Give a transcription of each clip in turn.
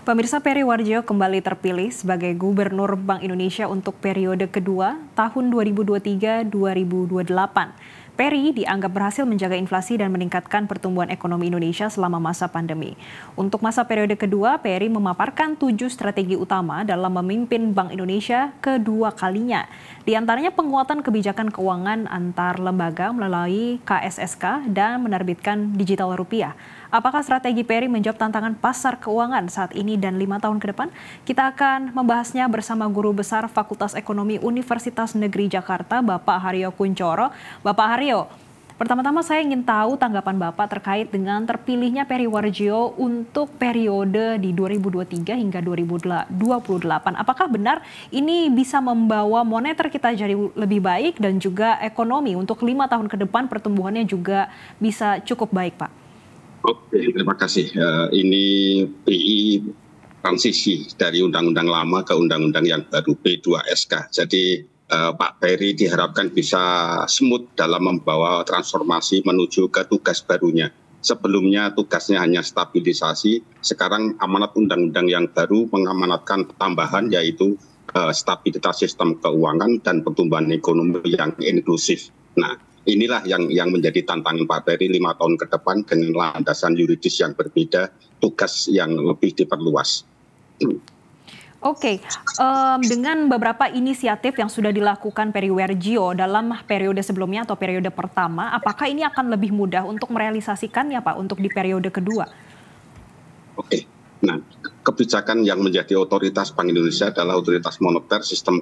Pemirsa, Peri Warjio kembali terpilih sebagai Gubernur Bank Indonesia untuk periode kedua tahun 2023-2028. Peri dianggap berhasil menjaga inflasi dan meningkatkan pertumbuhan ekonomi Indonesia selama masa pandemi. Untuk masa periode kedua, Peri memaparkan 7 strategi utama dalam memimpin Bank Indonesia kedua kalinya. Di antaranya penguatan kebijakan keuangan antar lembaga melalui KSSK dan menerbitkan digital rupiah. Apakah strategi Peri menjawab tantangan pasar keuangan saat ini dan 5 tahun ke depan? Kita akan membahasnya bersama Guru Besar Fakultas Ekonomi Universitas Negeri Jakarta, Bapak Haryo Kuncoro. Bapak Haryo, pertama-tama saya ingin tahu tanggapan Bapak terkait dengan terpilihnya Peri Warjio untuk periode di 2023 hingga 2028. Apakah benar ini bisa membawa moneter kita jadi lebih baik dan juga ekonomi untuk 5 tahun ke depan pertumbuhannya juga bisa cukup baik, Pak? Oke, terima kasih. Ini BI transisi dari undang-undang lama ke undang-undang yang baru P2SK. Jadi Pak Peri diharapkan bisa smooth dalam membawa transformasi menuju ke tugas barunya. Sebelumnya tugasnya hanya stabilisasi, sekarang amanat undang-undang yang baru mengamanatkan tambahan yaitu stabilitas sistem keuangan dan pertumbuhan ekonomi yang inklusif. Nah, inilah yang menjadi tantangan Pak Peri 5 tahun ke depan dengan landasan yuridis yang berbeda, tugas yang lebih diperluas. Oke, dengan beberapa inisiatif yang sudah dilakukan Peri Warjio dalam periode sebelumnya atau periode pertama, apakah ini akan lebih mudah untuk merealisasikannya, Pak, untuk di periode kedua? Oke, nah kebijakan yang menjadi otoritas Bank Indonesia adalah otoritas moneter, sistem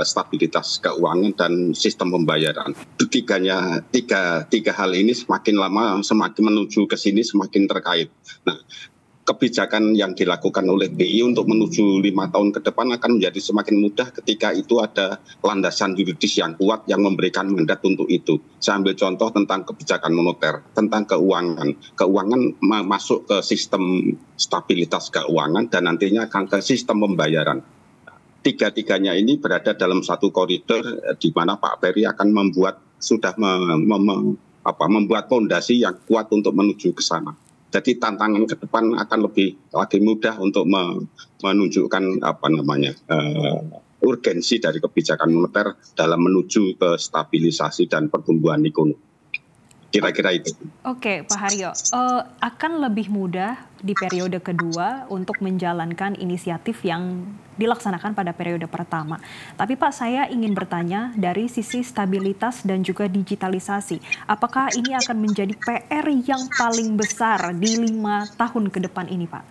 stabilitas keuangan, dan sistem pembayaran. Tiga hal ini semakin lama, semakin menuju ke sini semakin terkait. Nah, kebijakan yang dilakukan oleh BI untuk menuju 5 tahun ke depan akan menjadi semakin mudah ketika itu ada landasan yuridis yang kuat yang memberikan mandat untuk itu. Saya ambil contoh tentang kebijakan moneter, tentang keuangan. Keuangan masuk ke sistem stabilitas keuangan dan nantinya akan ke sistem pembayaran. Tiga-tiganya ini berada dalam satu koridor di mana Pak Peri akan membuat membuat fondasi yang kuat untuk menuju ke sana. Jadi tantangan ke depan akan lebih mudah untuk menunjukkan urgensi dari kebijakan moneter dalam menuju ke stabilisasi dan pertumbuhan ekonomi. Kira-kira itu. Oke, Pak Haryo, akan lebih mudah di periode kedua untuk menjalankan inisiatif yang dilaksanakan pada periode pertama. Tapi Pak, saya ingin bertanya dari sisi stabilitas dan juga digitalisasi. Apakah ini akan menjadi PR yang paling besar di 5 tahun ke depan ini, Pak?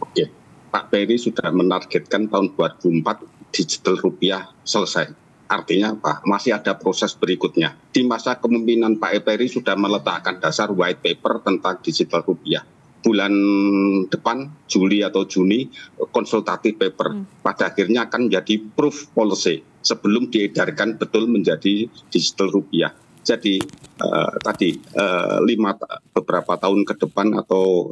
Oke, Pak Peri sudah menargetkan tahun 2024 digital rupiah selesai. Artinya apa? Masih ada proses berikutnya. Di masa kepemimpinan Pak Peri sudah meletakkan dasar white paper tentang digital rupiah. Bulan depan, Juli atau Juni, konsultatif paper. Pada akhirnya akan menjadi proof policy sebelum diedarkan betul menjadi digital rupiah. Jadi beberapa tahun ke depan atau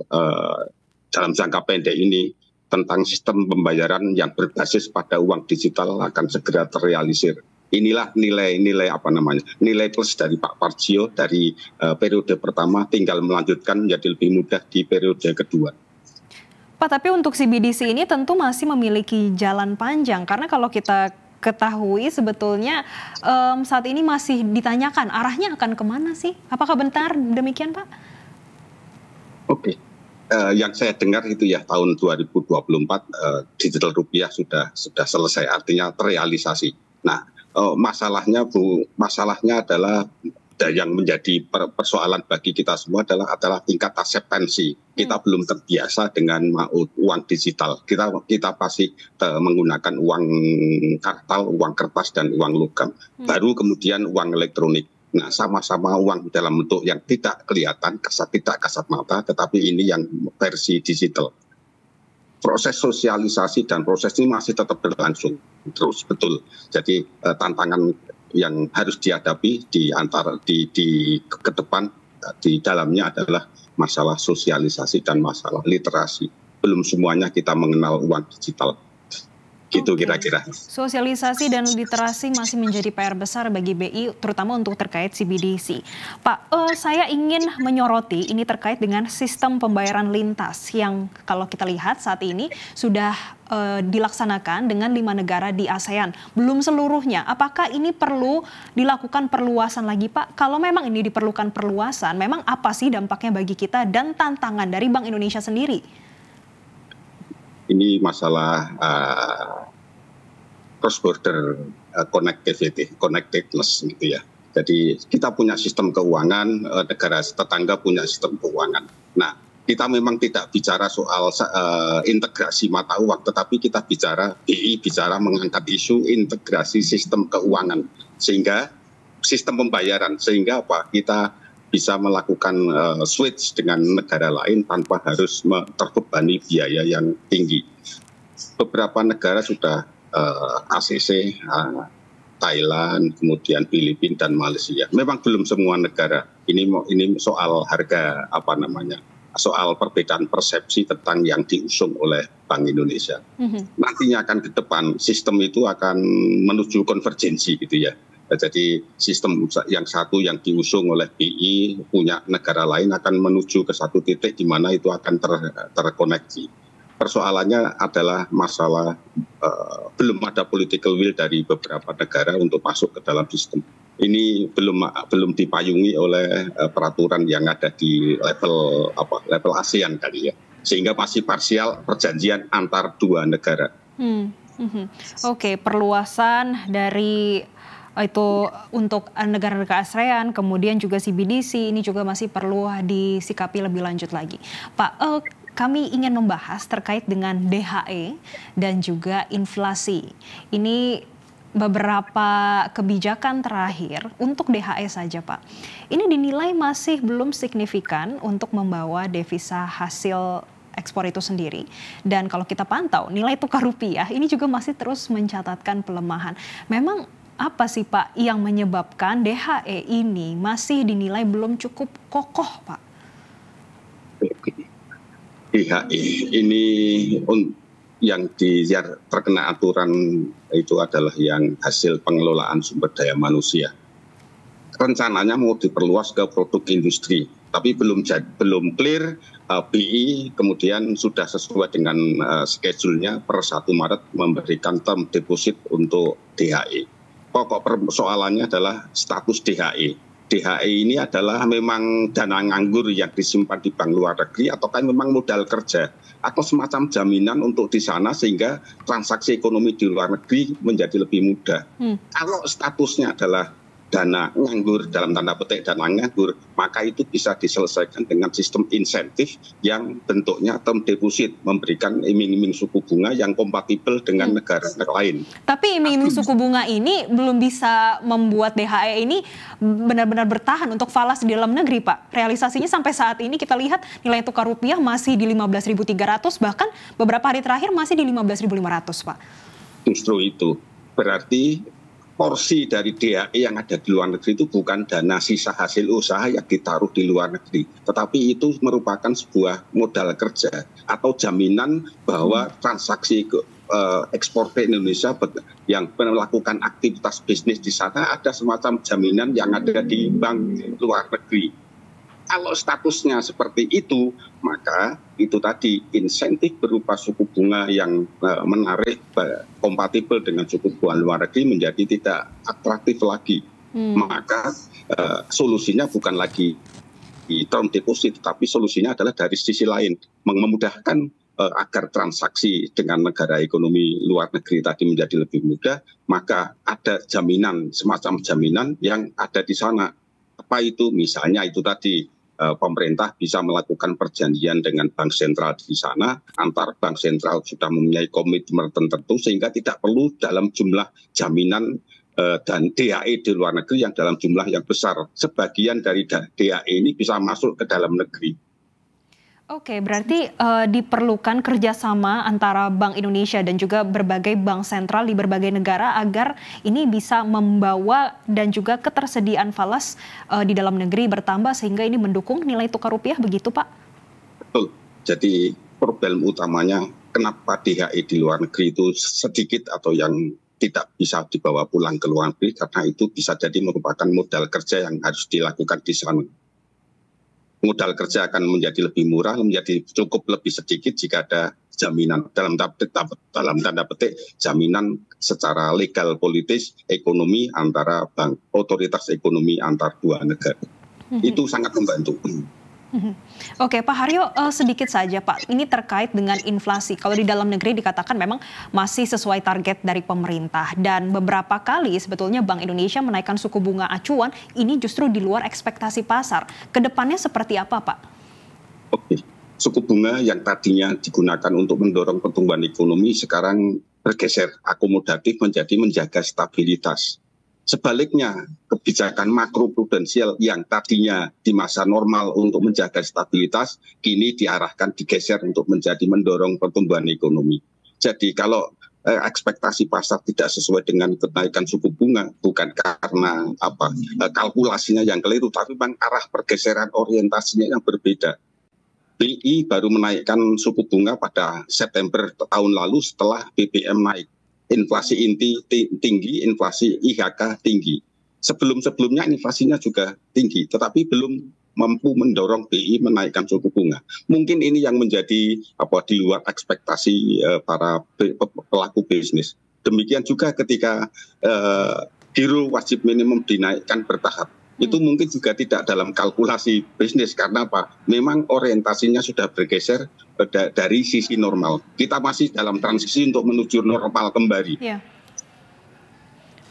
dalam jangka pendek ini tentang sistem pembayaran yang berbasis pada uang digital akan segera terrealisir. Inilah nilai plus dari Pak Warjio dari periode pertama, tinggal melanjutkan menjadi lebih mudah di periode kedua. Pak, tapi untuk CBDC ini tentu masih memiliki jalan panjang, karena kalau kita ketahui sebetulnya saat ini masih ditanyakan arahnya akan kemana sih? Apakah benar demikian, Pak? Oke. Yang saya dengar itu ya tahun 2024 digital rupiah sudah selesai, artinya terrealisasi. Nah, masalahnya adalah yang menjadi persoalan bagi kita semua adalah tingkat akseptansi. Kita belum terbiasa dengan uang digital. Kita pasti menggunakan uang kartal, uang kertas, dan uang logam. Baru kemudian uang elektronik. Nah, sama-sama uang dalam bentuk yang tidak kelihatan, tidak kasat mata, tetapi ini yang versi digital. Proses sosialisasi dan proses ini masih tetap berlangsung terus, betul. Jadi tantangan yang harus dihadapi ke depan di dalamnya adalah masalah sosialisasi dan masalah literasi. Belum semuanya kita mengenal uang digital. Gitu Oke. kira-kira. Sosialisasi dan literasi masih menjadi PR besar bagi BI, terutama untuk terkait CBDC. Pak, saya ingin menyoroti ini terkait dengan sistem pembayaran lintas yang kalau kita lihat saat ini sudah dilaksanakan dengan 5 negara di ASEAN. Belum seluruhnya. Apakah ini perlu dilakukan perluasan lagi, Pak? Kalau memang ini diperlukan perluasan, memang apa sih dampaknya bagi kita dan tantangan dari Bank Indonesia sendiri? Ini masalah cross border connectedness gitu ya. Jadi kita punya sistem keuangan, negara tetangga punya sistem keuangan. Nah, kita memang tidak bicara soal integrasi mata uang, tetapi kita bicara BI bicara mengangkat isu integrasi sistem keuangan, sehingga sistem pembayaran, sehingga apa? Kita bisa melakukan switch dengan negara lain tanpa harus terbebani biaya yang tinggi. Beberapa negara sudah ACC, Thailand, kemudian Filipina dan Malaysia. Memang belum semua negara. Ini soal harga soal perbedaan persepsi tentang yang diusung oleh Bank Indonesia. Nantinya akan ke depan sistem itu akan menuju konvergensi gitu ya. Jadi sistem yang satu yang diusung oleh BI punya negara lain akan menuju ke satu titik di mana itu akan terkoneksi. Persoalannya adalah masalah belum ada political will dari beberapa negara untuk masuk ke dalam sistem. Ini belum dipayungi oleh peraturan yang ada di level ASEAN kali ya, sehingga masih parsial perjanjian antar dua negara. Oke, perluasan dari itu untuk negara-negara ASEAN, kemudian juga CBDC ini juga masih perlu disikapi lebih lanjut lagi. Pak, kami ingin membahas terkait dengan DHE dan juga inflasi. Ini beberapa kebijakan terakhir untuk DHE saja, Pak. Ini dinilai masih belum signifikan untuk membawa devisa hasil ekspor itu sendiri. Dan kalau kita pantau nilai tukar rupiah ini juga masih terus mencatatkan pelemahan. Memang apa sih Pak yang menyebabkan DHE ini masih dinilai belum cukup kokoh, Pak? DHE ini yang terkena aturan itu adalah yang hasil pengelolaan sumber daya manusia. Rencananya mau diperluas ke produk industri, tapi belum clear. BI kemudian sudah sesuai dengan schedule-nya per 1 Maret memberikan term deposit untuk DHE. Pokok persoalannya adalah status DHE. DHE ini adalah memang dana nganggur yang disimpan di bank luar negeri atau kan memang modal kerja atau semacam jaminan untuk di sana sehingga transaksi ekonomi di luar negeri menjadi lebih mudah. Kalau statusnya adalah dana nganggur dalam tanda petik dana nganggur, maka itu bisa diselesaikan dengan sistem insentif yang bentuknya term deposit, memberikan iming-iming suku bunga yang kompatibel dengan negara lain. Tapi iming-iming suku bunga ini belum bisa membuat DHE ini benar-benar bertahan untuk falas di dalam negeri, Pak. Realisasinya sampai saat ini kita lihat nilai tukar rupiah masih di 15.300, bahkan beberapa hari terakhir masih di 15.500, Pak. Justru itu berarti porsi dari DHE yang ada di luar negeri itu bukan dana sisa hasil usaha yang ditaruh di luar negeri, tetapi itu merupakan sebuah modal kerja atau jaminan bahwa transaksi eksportir Indonesia yang melakukan aktivitas bisnis di sana ada semacam jaminan yang ada di bank luar negeri. Kalau statusnya seperti itu, maka itu tadi insentif berupa suku bunga yang menarik kompatibel dengan suku bunga luar negeri menjadi tidak atraktif lagi. Maka solusinya bukan lagi di term deposit, tapi solusinya adalah dari sisi lain, memudahkan agar transaksi dengan negara ekonomi luar negeri tadi menjadi lebih mudah, maka ada jaminan, semacam jaminan yang ada di sana. Apa itu? Misalnya itu tadi, pemerintah bisa melakukan perjanjian dengan bank sentral di sana, antar bank sentral sudah mempunyai komitmen tertentu sehingga tidak perlu dalam jumlah jaminan dan DHE di luar negeri yang dalam jumlah yang besar. Sebagian dari DHE ini bisa masuk ke dalam negeri. Oke, berarti diperlukan kerjasama antara Bank Indonesia dan juga berbagai bank sentral di berbagai negara agar ini bisa membawa dan juga ketersediaan falas di dalam negeri bertambah sehingga ini mendukung nilai tukar rupiah, begitu Pak? Betul. Jadi problem utamanya kenapa DHI di luar negeri itu sedikit atau yang tidak bisa dibawa pulang ke luar negeri, karena itu bisa jadi merupakan modal kerja yang harus dilakukan di sana. Modal kerja akan menjadi lebih murah, menjadi cukup lebih sedikit jika ada jaminan dalam tanda petik jaminan secara legal politis ekonomi antara otoritas ekonomi antar dua negara. Itu sangat membantu. Oke, Pak Haryo, sedikit saja Pak, ini terkait dengan inflasi. Kalau di dalam negeri dikatakan memang masih sesuai target dari pemerintah. Dan beberapa kali sebetulnya Bank Indonesia menaikkan suku bunga acuan, ini justru di luar ekspektasi pasar. Kedepannya seperti apa Pak? Oke, suku bunga yang tadinya digunakan untuk mendorong pertumbuhan ekonomi sekarang bergeser akomodatif menjadi menjaga stabilitas. Sebaliknya, kebijakan makroprudensial yang tadinya di masa normal untuk menjaga stabilitas, kini digeser untuk menjadi mendorong pertumbuhan ekonomi. Jadi kalau ekspektasi pasar tidak sesuai dengan kenaikan suku bunga, bukan karena kalkulasinya yang keliru, tapi memang arah pergeseran orientasinya yang berbeda. BI baru menaikkan suku bunga pada September tahun lalu setelah BBM naik. Inflasi inti tinggi, inflasi IHK tinggi. Sebelum-sebelumnya inflasinya juga tinggi, tetapi belum mampu mendorong BI menaikkan suku bunga. Mungkin ini yang menjadi di luar ekspektasi para pelaku bisnis. Demikian juga ketika giro wajib minimum dinaikkan bertahap. Itu mungkin juga tidak dalam kalkulasi bisnis, karena memang orientasinya sudah bergeser dari sisi normal. Kita masih dalam transisi untuk menuju normal kembali. Ya.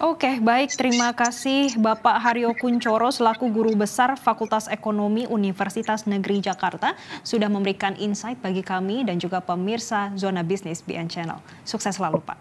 Oke, baik. Terima kasih Bapak Haryo Kuncoro selaku Guru Besar Fakultas Ekonomi Universitas Negeri Jakarta sudah memberikan insight bagi kami dan juga pemirsa Zona Bisnis BN Channel. Sukses selalu Pak.